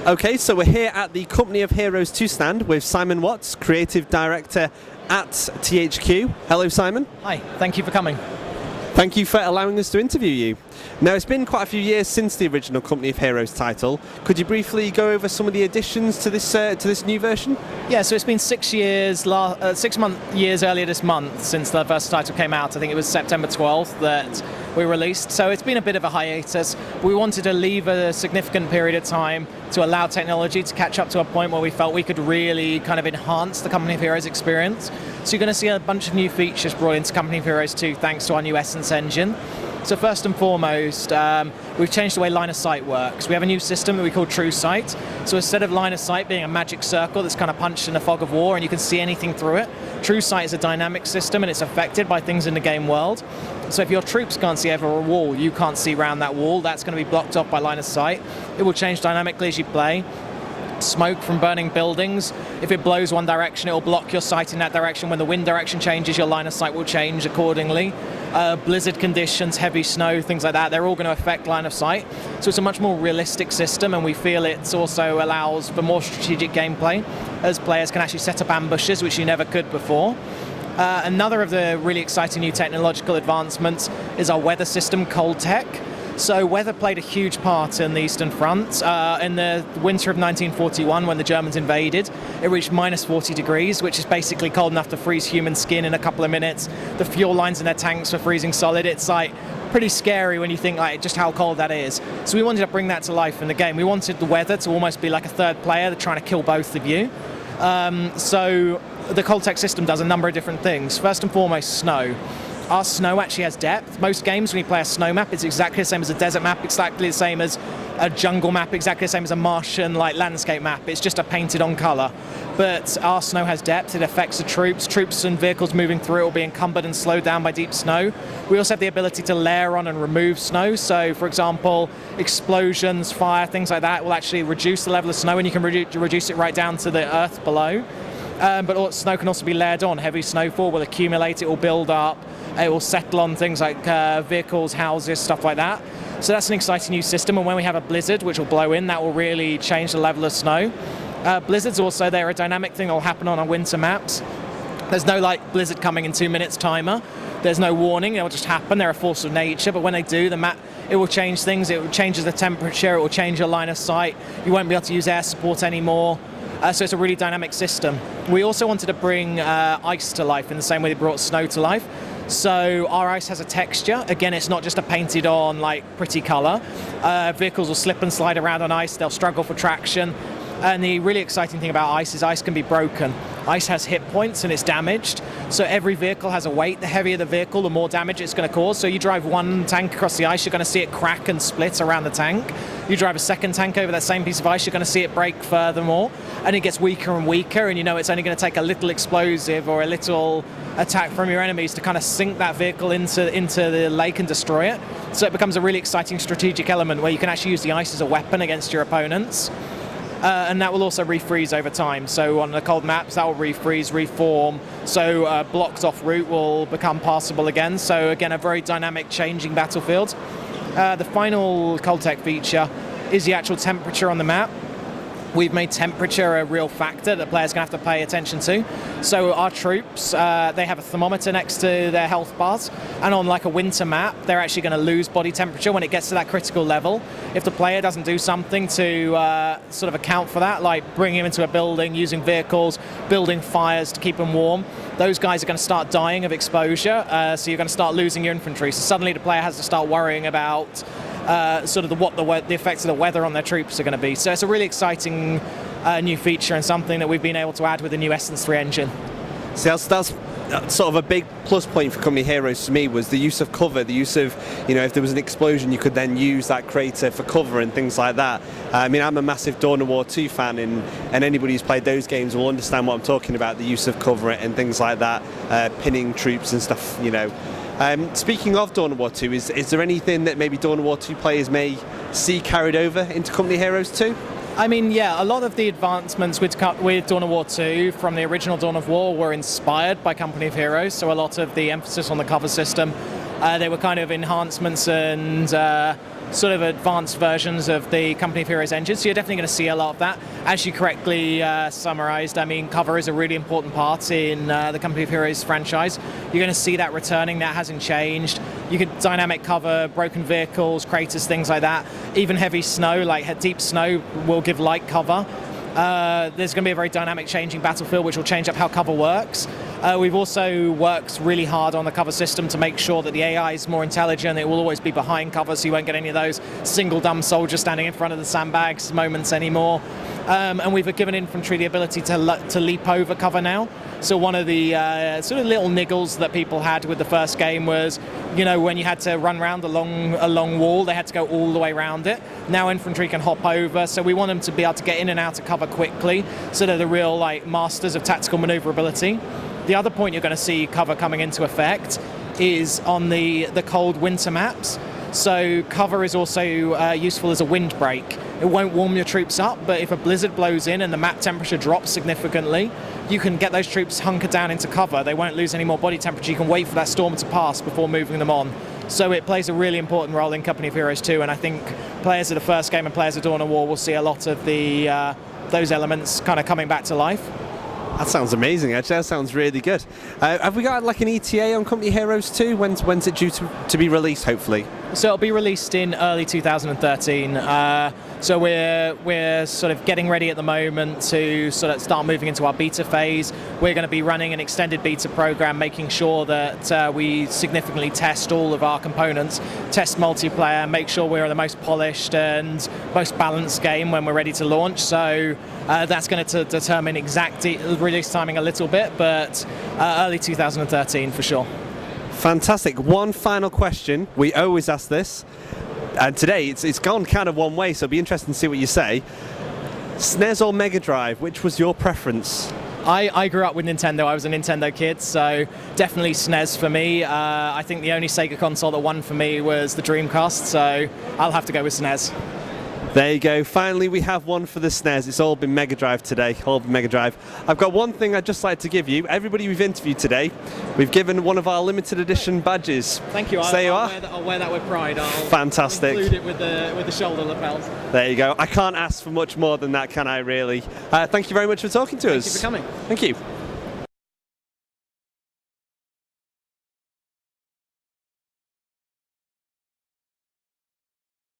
Okay, so we're here at the Company of Heroes 2 stand with Simon Watts, Creative Director at THQ. Hello, Simon. Hi, thank you for coming. Thank you for allowing us to interview you. Now, it's been quite a few years since the original Company of Heroes title. Could you briefly go over some of the additions to this new version? Yeah, so it's been 6 years, 6 years earlier this month since the first title came out. I think it was September 12th that we released. So it's been a bit of a hiatus. We wanted to leave a significant period of time to allow technology to catch up to a point where we felt we could really kind of enhance the Company of Heroes experience. So you're going to see a bunch of new features brought into Company of Heroes 2 thanks to our new Essence engine. So first and foremost, we've changed the way line of sight works. We have a new system that we call Truesight. So instead of line of sight being a magic circle that's kind of punched in a fog of war and you can see anything through it, Truesight is a dynamic system and it's affected by things in the game world. So if your troops can't see over a wall, you can't see around that wall, that's going to be blocked off by line of sight. It will change dynamically as you play. Smoke from burning buildings, if it blows one direction, it will block your sight in that direction. When the wind direction changes, your line of sight will change accordingly. Blizzard conditions, heavy snow, things like that, they're all going to affect line of sight. So it's a much more realistic system, and we feel it also allows for more strategic gameplay, as players can actually set up ambushes, which you never could before. Another of the really exciting new technological advancements is our weather system, Cold Tech. So weather played a huge part in the Eastern Front. In the winter of 1941, when the Germans invaded, it reached minus 40 degrees, which is basically cold enough to freeze human skin in a couple of minutes. The fuel lines in their tanks were freezing solid. It's like pretty scary when you think like just how cold that is. So we wanted to bring that to life in the game. We wanted the weather to almost be like a third player that's trying to kill both of you. So the Cold Tech system does a number of different things. First and foremost, snow. Our snow actually has depth. Most games, when you play a snow map, it's exactly the same as a desert map, exactly the same as a jungle map, exactly the same as a Martian landscape map. It's just a painted on colour. But our snow has depth. It affects the troops. Troops and vehicles moving through it will be encumbered and slowed down by deep snow. We also have the ability to layer on and remove snow. So, for example, explosions, fire, things like that will actually reduce the level of snow, and you can reduce it right down to the earth below. But snow can also be layered on. Heavy snowfall will accumulate, it will build up, it will settle on things like vehicles, houses, stuff like that. So that's an exciting new system, and when we have a blizzard, which will blow in, that will really change the level of snow. Blizzards also, they're a dynamic thing that will happen on our winter maps. There's no blizzard coming in 2 minutes timer. There's no warning, it will just happen, they're a force of nature, but when they do, the map, it will change things, it will change the temperature, it will change your line of sight, you won't be able to use air support anymore. So it's a really dynamic system. We also wanted to bring ice to life in the same way they brought snow to life. So our ice has a texture. Again, it's not just a painted on pretty colour. Vehicles will slip and slide around on ice, they'll struggle for traction. And the really exciting thing about ice is ice can be broken. Ice has hit points and it's damaged. So every vehicle has a weight. The heavier the vehicle, the more damage it's going to cause. So you drive one tank across the ice, you're going to see it crack and split around the tank. You drive a second tank over that same piece of ice, you're going to see it break furthermore. And it gets weaker and weaker, and you know it's only going to take a little explosive or a little attack from your enemies to kind of sink that vehicle into the lake and destroy it. So it becomes a really exciting strategic element where you can actually use the ice as a weapon against your opponents. And that will also refreeze over time. So on the cold maps, that will refreeze, reform. So blocks off route will become passable again. So again, a very dynamic, changing battlefield. The final Cold Tech feature is the actual temperature on the map. We've made temperature a real factor that players are going to have to pay attention to. So our troops, they have a thermometer next to their health bars, and on a winter map, they're actually going to lose body temperature when it gets to that critical level. If the player doesn't do something to sort of account for that, like bringing him into a building, using vehicles, building fires to keep them warm, those guys are going to start dying of exposure, so you're going to start losing your infantry. So suddenly the player has to start worrying about sort of what the effects of the weather on their troops are going to be. So it's a really exciting new feature and something that we've been able to add with the new Essence 3 engine. So that's sort of a big plus point for Company Heroes to me, was the use of cover, the use of, if there was an explosion, you could then use that crater for cover and things like that. I mean, I'm a massive Dawn of War 2 fan, and anybody who's played those games will understand what I'm talking about, the use of cover and things like that, pinning troops and stuff, Speaking of Dawn of War 2, is there anything that maybe Dawn of War 2 players may see carried over into Company Heroes 2? I mean, yeah, a lot of the advancements with Dawn of War 2 from the original Dawn of War were inspired by Company of Heroes, so a lot of the emphasis on the cover system, they were kind of enhancements and sort of advanced versions of the Company of Heroes engine, so you're definitely going to see a lot of that. As you correctly summarized, I mean, cover is a really important part in the Company of Heroes franchise. You're going to see that returning. That hasn't changed. You could dynamic cover broken vehicles, craters, things like that. Even heavy snow, like deep snow, will give light cover. There's going to be a very dynamic changing battlefield, which will change up how cover works. We've also worked really hard on the cover system to make sure that the AI is more intelligent. It will always be behind cover, so you won't get any of those single dumb soldiers standing in front of the sandbags moments anymore. And we've given infantry the ability to leap over cover now. So one of the sort of little niggles that people had with the first game was, when you had to run around a long wall, they had to go all the way around it. Now infantry can hop over, so we want them to be able to get in and out of cover quickly, so they're the real masters of tactical maneuverability. The other point you're going to see cover coming into effect is on the cold winter maps. So cover is also useful as a windbreak. It won't warm your troops up, but if a blizzard blows in and the map temperature drops significantly, you can get those troops hunkered down into cover. They won't lose any more body temperature. You can wait for that storm to pass before moving them on. So it plays a really important role in Company of Heroes 2, and I think players of the first game and players of Dawn of War will see a lot of those elements kind of coming back to life. That sounds amazing, actually. That sounds really good. Have we got an ETA on Company Heroes 2? When's it due to be released, hopefully? So it'll be released in early 2013. So we're sort of getting ready at the moment to sort of start moving into our beta phase. We're going to be running an extended beta program, making sure that we significantly test all of our components, test multiplayer, make sure we're the most polished and most balanced game when we're ready to launch. So that's going to determine exact release timing a little bit, but early 2013 for sure. Fantastic. One final question. We always ask this, and today it's gone kind of one way, so it'll be interesting to see what you say. SNES or Mega Drive, which was your preference? I grew up with Nintendo. I was a Nintendo kid, so definitely SNES for me. I think the only Sega console that won for me was the Dreamcast, so I'll have to go with SNES. There you go. Finally, we have one for the SNES. It's all been Mega Drive today. All been Mega Drive. I've got one thing I'd just like to give you. Everybody we've interviewed today, we've given one of our limited edition badges. Thank you. I'll wear that with pride. Fantastic. I'll include it with the shoulder lapels. There you go. I can't ask for much more than that, can I, really? Thank you very much for talking to us. Thank you for coming. Thank you.